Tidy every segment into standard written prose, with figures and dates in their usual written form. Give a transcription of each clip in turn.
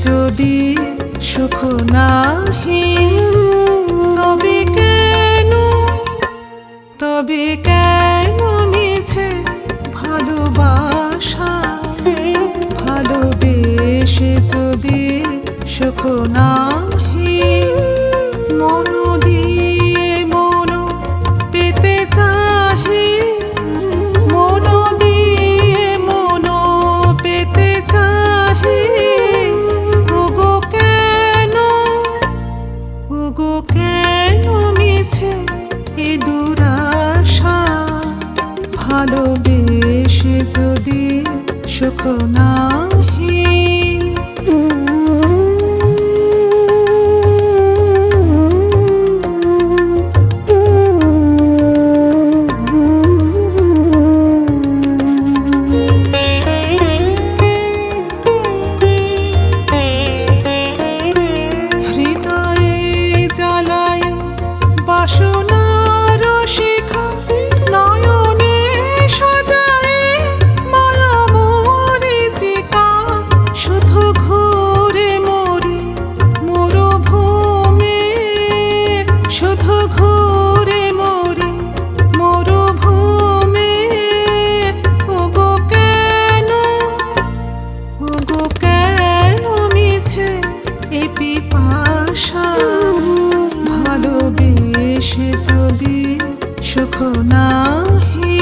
যদি সুখ নাহি, তবে কেন মিছে ভালোবাসা? ভালোবেসে যদি সুখ নাহি, মন দিয়ে মন পেতে চাহি, মন দিয়ে মন পেতে চাহি। ওগো কেন মিছে এ দুরাশা? ভালোবেসে যদি সুখ নাহি। হৃদয়ে জ্বালায় বাসনার শিখা, নয়নে সাজায় মায়া মরীচিকা। শুধু ঘুরে মরি মরুভূমে, শুধু ঘুরে মরি মরুভূমে। ওগো কেন মিছে এ পিপাসা? ভালোবেসে যদি সুখ নাহি।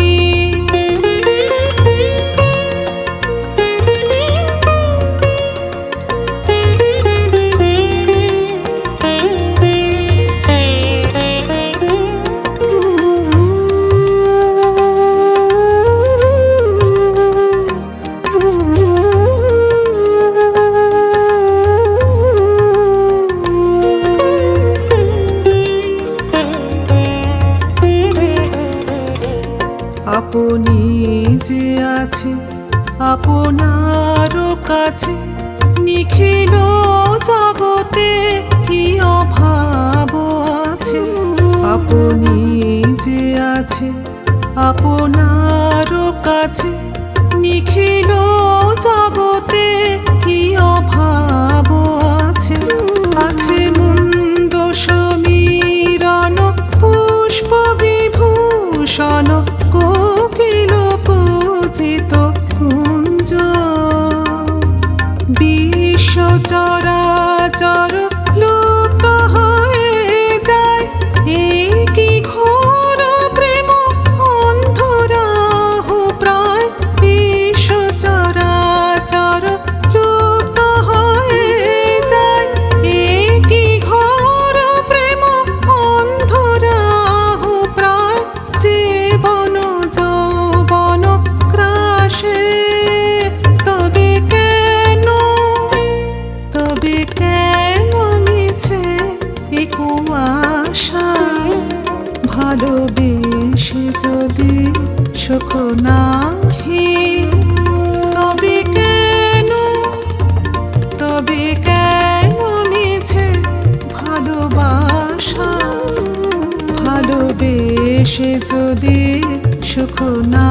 আপনি যে আছে আপনার কাছে, নিখিল জগতে কি অভাব আছে? আপনি যে আছে আপনার কাছে, নিখিল জগতে কি অভাব আছে? আছে মুন্দ সমীরণ পুষ্প বিভূষণ, কোকিল পূজিত কুঞ্জ। বিশ্ব চরাচর লুপ্ত হয়ে যায়, এই কি ঘোর প্রেম অন্ধরাহ প্রায়। বিশ্ব চরাচর লুপ্ত হয়ে যায়, এই কি ঘোর প্রেম অন্ধরাহ প্রায়। জীবন যৌবন ক্রাশে, তবে কেন মিছে এ কুয়াশা? ভালোবেসে যদি সুখ নাহি, তবে কেন মিছে ভালোবাসা? ভালোবেসে যদি সুখ না